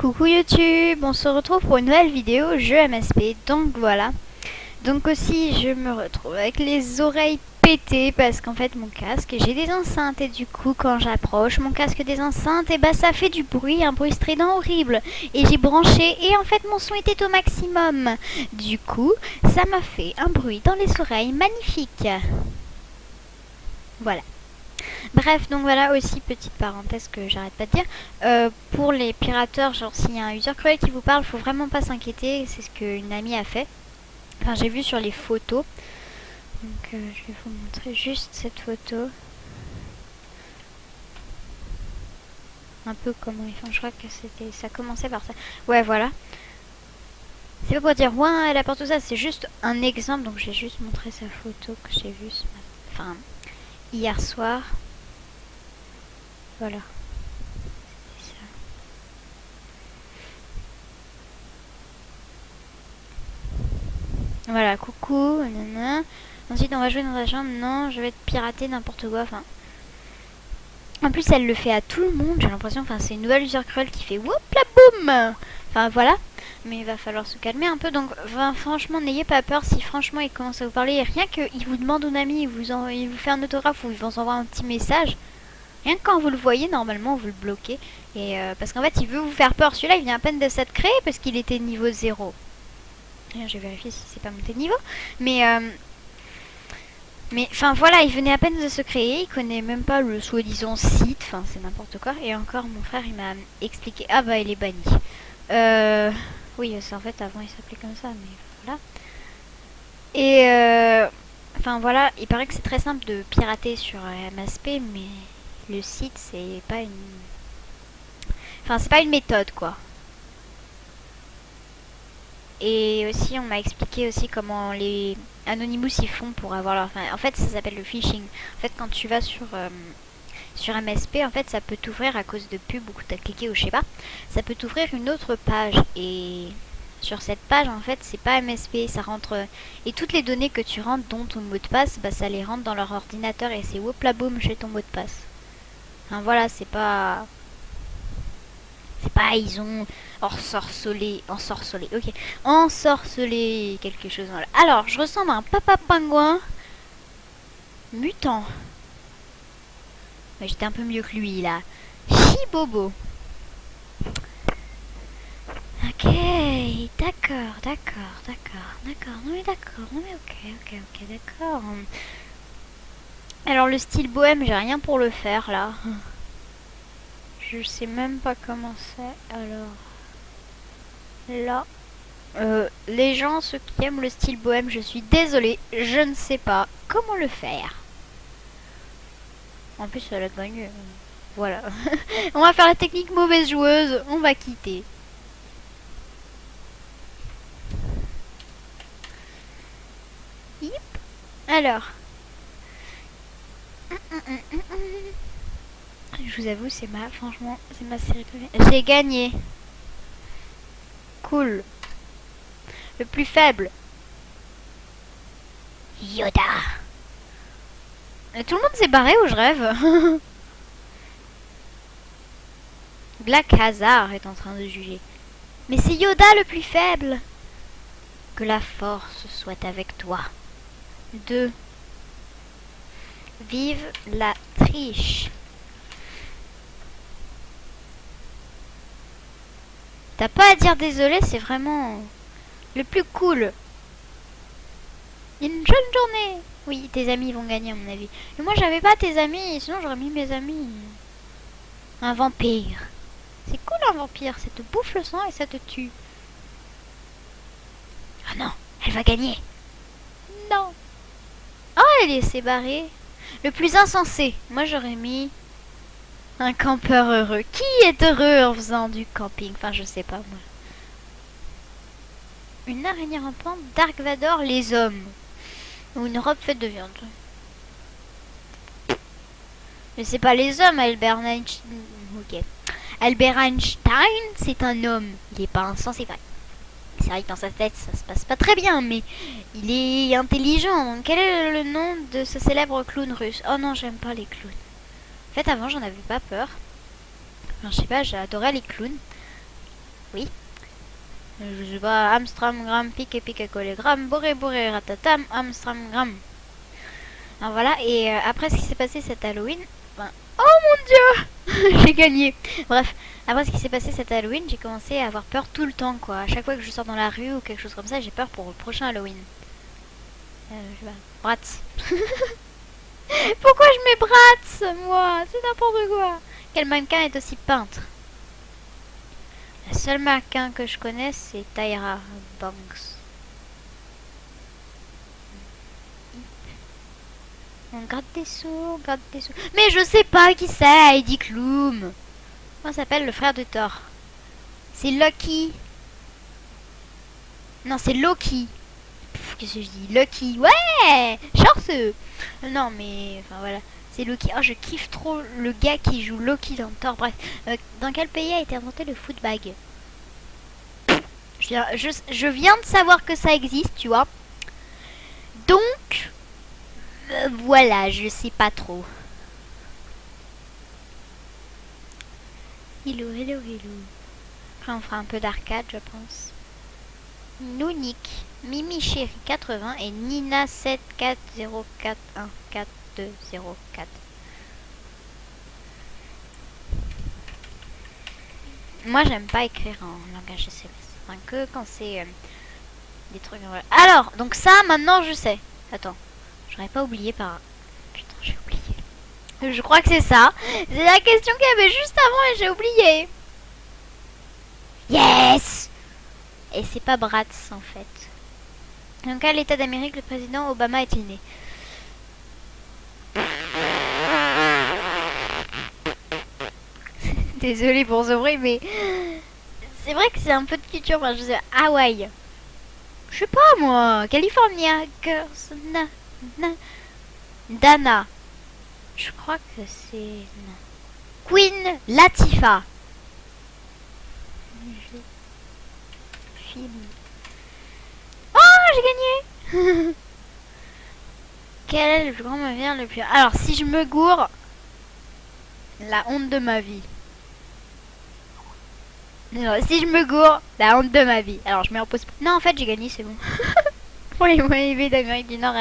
Coucou YouTube, on se retrouve pour une nouvelle vidéo jeu MSP, donc voilà. Donc aussi je me retrouve avec les oreilles pétées parce qu'en fait mon casque, j'ai des enceintes et du coup quand j'approche mon casque des enceintes, et bah ça fait du bruit, un bruit strident horrible. Et j'ai branché et en fait mon son était au maximum. Du coup ça m'a fait un bruit dans les oreilles magnifique. Voilà. Bref, donc voilà aussi, petite parenthèse que j'arrête pas de dire. Pour les pirateurs, genre s'il y a un user cruel qui vous parle, faut vraiment pas s'inquiéter. C'est ce qu'une amie a fait. Enfin, j'ai vu sur les photos. Donc je vais vous montrer juste cette photo. Un peu comment ils font. Je crois que ça commençait par ça. Ouais, voilà. C'est pas pour dire ouais, elle apporte tout ça. C'est juste un exemple. Donc j'ai juste montré sa photo que j'ai vue enfin, hier soir. Voilà. C'est ça. Voilà, coucou, nanana. Ensuite, on va jouer dans la chambre. Non, je vais te pirater n'importe quoi. Enfin, en plus, elle le fait à tout le monde. J'ai l'impression. Enfin, c'est une nouvelle user cruel qui fait whoop la boum. Enfin, voilà. Mais il va falloir se calmer un peu. Donc, franchement, n'ayez pas peur si franchement il commence à vous parler. Rien qu'il vous demande un ami, il vous fait un autographe ou il vous envoie un petit message. Rien que quand vous le voyez, normalement, vous le bloquez. Et parce qu'en fait, il veut vous faire peur. Celui-là, il vient à peine de s'être créé parce qu'il était niveau 0. Je vais vérifier si c'est pas monté de niveau. Mais enfin voilà, il venait à peine de se créer. Il connaît même pas le soi-disant site. Enfin, c'est n'importe quoi. Et encore, mon frère, il m'a expliqué. Ah bah, il est banni. Oui, c'est en fait, avant, il s'appelait comme ça. Mais voilà. Et enfin voilà, il paraît que c'est très simple de pirater sur MSP. Mais le site, c'est pas une... Enfin, c'est pas une méthode, quoi. Et aussi, on m'a expliqué aussi comment les Anonymous ils font pour avoir leur... Enfin, en fait, ça s'appelle le phishing. En fait, quand tu vas sur MSP, en fait, ça peut t'ouvrir à cause de pub ou que tu as cliqué ou je sais pas. Ça peut t'ouvrir une autre page. Et sur cette page, en fait, c'est pas MSP. Ça rentre... Et toutes les données que tu rentres, dont ton mot de passe, bah, ça les rentre dans leur ordinateur et c'est whoop la boum, j'ai ton mot de passe. Enfin, voilà, c'est pas... C'est pas, ils ont ensorcelé, ok, ensorcelé quelque chose. Voilà. Alors, je ressemble à un papa pingouin mutant. Mais j'étais un peu mieux que lui, là. Chibobo. Ok, d'accord. Non mais d'accord, non mais ok, d'accord. Alors, le style bohème, j'ai rien pour le faire, là. Je sais même pas comment c'est. Alors... Là... les gens, ceux qui aiment le style bohème, je suis désolée, je ne sais pas comment le faire. En plus, elle a gagné. Voilà. On va faire la technique mauvaise joueuse, on va quitter. Yip. Alors. Je vous avoue, franchement, c'est ma série préférée. J'ai gagné. Cool. Le plus faible. Yoda. Et tout le monde s'est barré ou je rêve? Black Hazard est en train de juger. Mais c'est Yoda le plus faible. Que la force soit avec toi. 2. Vive la triche. T'as pas à dire désolé, c'est vraiment le plus cool. Une jeune journée. Oui, tes amis vont gagner à mon avis. Et moi j'avais pas tes amis, sinon j'aurais mis mes amis. Un vampire. C'est cool un vampire, ça te bouffe le sang et ça te tue. Ah non, elle va gagner. Non. Oh, elle s'est barrée. Le plus insensé. Moi j'aurais mis un campeur heureux. Qui est heureux en faisant du camping? Enfin, je sais pas moi. Une araignée rampante, Dark Vador, les hommes. Ou une robe faite de viande. Je sais pas, les hommes, Albert Einstein. Ok. Albert Einstein, c'est un homme. Il est pas insensé. C'est vrai que dans sa tête, ça se passe pas très bien, mais il est intelligent. Donc, quel est le nom de ce célèbre clown russe? Oh non, j'aime pas les clowns. En fait, avant, j'en avais pas peur. Enfin, je sais pas, j'adorais les clowns. Oui. Je sais pas, Amstramgram, pique et pique à collégramme, bourré bourré ratatam, Amstramgram. Alors voilà, et après ce qui s'est passé cet Halloween, ben, oh mon dieu, j'ai gagné. Bref, après ce qui s'est passé cet Halloween, j'ai commencé à avoir peur tout le temps, quoi. À chaque fois que je sors dans la rue ou quelque chose comme ça, j'ai peur pour le prochain Halloween. Je sais pas, Bratz. Pourquoi je mets Bratz, moi? C'est n'importe quoi. Quel mannequin est aussi peintre? Le seul mannequin que je connais, c'est Tyra Banks. On gratte des sous, on gratte des sous. Mais je sais pas qui c'est, Heidi Klum. Comment s'appelle le frère de Thor? C'est Loki. Non, c'est Loki. Qu'est-ce que je dis? Lucky. Ouais, chanceux. Non, mais enfin voilà. C'est Loki. Oh, je kiffe trop le gars qui joue Loki dans Thor. Bref, dans quel pays a été inventé le footbag? Je viens de savoir que ça existe, tu vois. Donc, voilà, je sais pas trop. Hello, hello, hello. Après, on fera un peu d'arcade, je pense. Nounik, Mimi Chéri 80 et Nina 740414204. Moi, j'aime pas écrire en langage SMS. Enfin, que quand c'est des trucs. Voilà. Alors, donc ça, maintenant, je sais. Attends, j'aurais pas oublié par. Putain, j'ai oublié. Je crois que c'est ça. C'est la question qu'il y avait juste avant et j'ai oublié. Yes! Et c'est pas Bratz en fait. Dans quel état d'Amérique le président Obama est-il né? Désolée pour ce bruit, mais c'est vrai que c'est un peu de culture. Enfin, je sais, Hawaï. Je sais pas moi. California. Girls. Dana. Je crois que c'est. Queen Latifah. Film. Oh, j'ai gagné. Quel est le plus grand mammifère le plus... Alors, si je me gourre, la honte de ma vie. Non, si je me gourre, la honte de ma vie. Alors, je mets en pause. Non, en fait, j'ai gagné, c'est bon. Pour les mots élevés d'Amérique du Nord,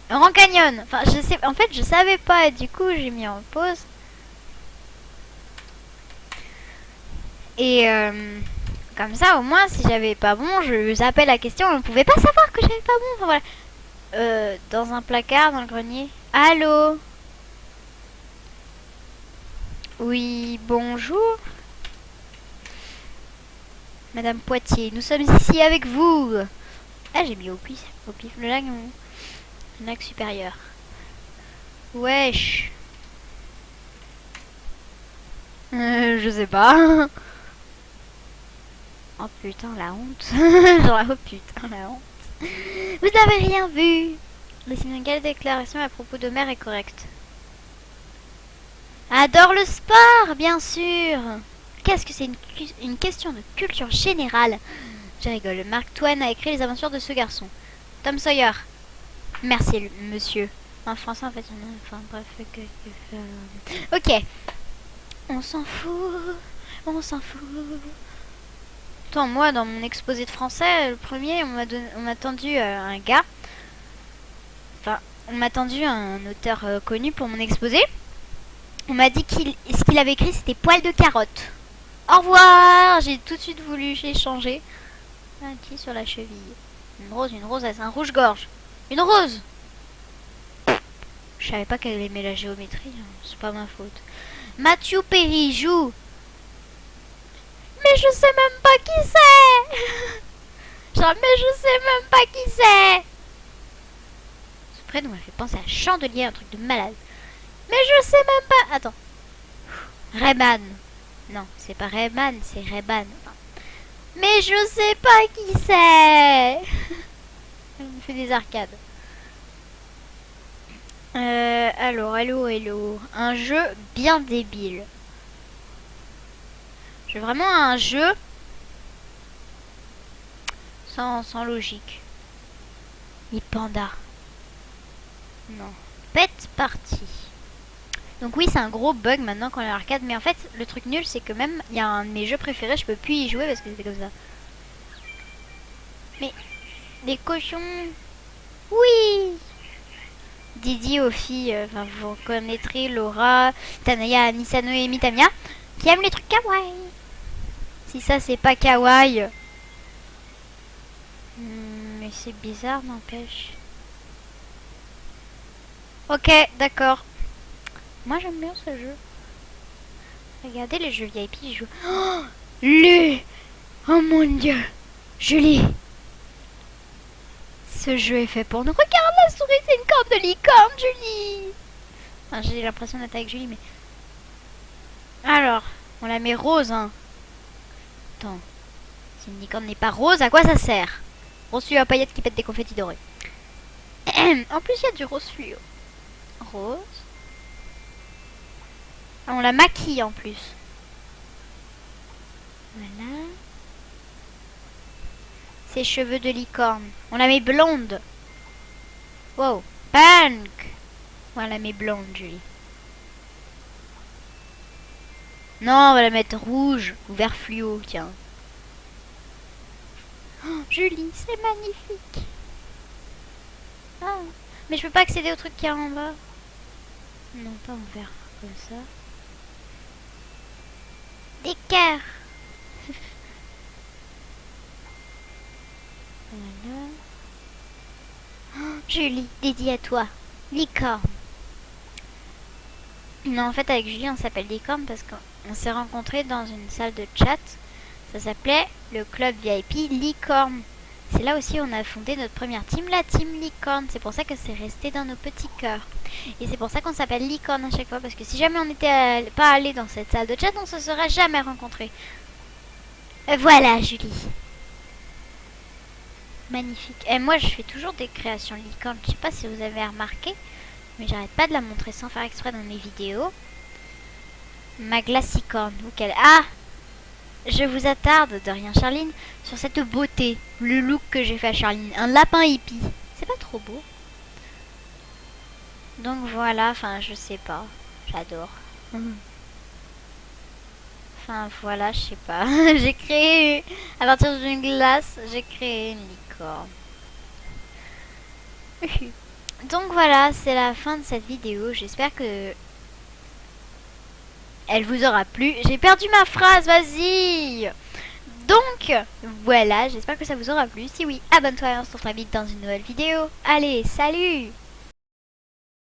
Grand Canyon. Enfin, je sais... En fait, je savais pas, et du coup, j'ai mis en pause. Et comme ça, au moins, si j'avais pas bon, je zappais la question. On ne pouvait pas savoir que j'avais pas bon. Enfin, voilà. Dans un placard, dans le grenier. Allô? Oui, bonjour. Madame Poitiers, nous sommes ici avec vous. Ah, j'ai mis au pif le lac supérieur. Wesh. Je sais pas. Oh putain, la honte. Genre, oh putain, la honte. Vous n'avez rien vu. Quelle déclaration à propos d'Homer est correcte? Adore le sport, bien sûr. Qu'est-ce que c'est une question de culture générale? Je rigole. Mark Twain a écrit les aventures de ce garçon. Tom Sawyer. Merci, monsieur. En français, en fait, enfin, bref. Ok. On s'en fout. On s'en fout. Attends, moi, dans mon exposé de français, le premier, on m'a tendu un gars. Enfin, on m'a tendu un auteur connu pour mon exposé. On m'a dit ce qu'il avait écrit, c'était poil de carotte. Au revoir. J'ai tout de suite voulu échanger. Un petit sur la cheville. Une rose, c'est un rouge-gorge. Une rose. Je savais pas qu'elle aimait la géométrie. C'est pas ma faute. Matthew Perry joue. Mais je sais même pas qui c'est. Genre, mais je sais même pas qui c'est. Ce prénom m'a fait penser à Chandelier, un truc de malade. Mais je sais même pas. Attends. Rayman. Non, c'est pas Rayman, c'est Rayman. Mais je sais pas qui c'est. Elle me fait des arcades. Alors, hello. Un jeu bien débile. J'ai vraiment un jeu sans logique. Les pandas. Non. Pet Party. Donc oui, c'est un gros bug maintenant qu'on est à l'arcade. Mais en fait, le truc nul, c'est que même, il y a un de mes jeux préférés, je peux plus y jouer parce que c'était comme ça. Mais, les cochons... Oui! Didi, Ophi, enfin, vous reconnaîtrez Laura, Tanaya, Anissa, Noémie, Tamia, qui aiment les trucs kawaii. Si ça, c'est pas kawaii. Mais c'est bizarre, n'empêche. Ok, d'accord. Moi, j'aime bien ce jeu. Regardez les jeux VIP, je joue. Oh, oh mon dieu! Julie! Ce jeu est fait pour nous. Regarde la souris, c'est une corne de licorne, Julie! Enfin, j'ai l'impression d'être avec Julie, mais... Alors, on la met rose, hein. Attends. Si une licorne n'est pas rose, à quoi ça sert? Rose fluo à paillettes qui pète des confettis dorés. En plus, il y a du rose fluo. Rose. Ah, on la maquille en plus. Voilà. Ses cheveux de licorne. On la met blonde. Wow. Punk. On la met blonde, Julie. Non, on va la mettre rouge ou vert fluo, tiens. Oh, Julie, c'est magnifique. Ah, mais je peux pas accéder au truc qu'il y a en bas. Non, pas en vert, comme ça. Des cœurs. Voilà. Oh, Julie, dédié à toi. Licorne. Non, en fait, avec Julie, on s'appelle Licorne parce qu'on s'est rencontrés dans une salle de chat. Ça s'appelait le club VIP Licorne. C'est là aussi où on a fondé notre première team, la team Licorne. C'est pour ça que c'est resté dans nos petits cœurs. Et c'est pour ça qu'on s'appelle Licorne à chaque fois. Parce que si jamais on n'était pas allé dans cette salle de chat, on se serait jamais rencontrés. Voilà, Julie. Magnifique. Et moi, je fais toujours des créations Licorne. Je sais pas si vous avez remarqué. Mais j'arrête pas de la montrer sans faire exprès dans mes vidéos. Ma glacicorne. Ah! Je vous attarde, de rien Charline, sur cette beauté, le look que j'ai fait à Charline. Un lapin hippie. C'est pas trop beau? Donc voilà, enfin je sais pas. J'adore. Enfin voilà, je sais pas. J'ai créé, à partir d'une glace, j'ai créé une licorne. Donc voilà, c'est la fin de cette vidéo. J'espère que elle vous aura plu. J'ai perdu ma phrase, vas-y! Donc, voilà, j'espère que ça vous aura plu. Si oui, abonne-toi et on se retrouve très vite dans une nouvelle vidéo. Allez, salut!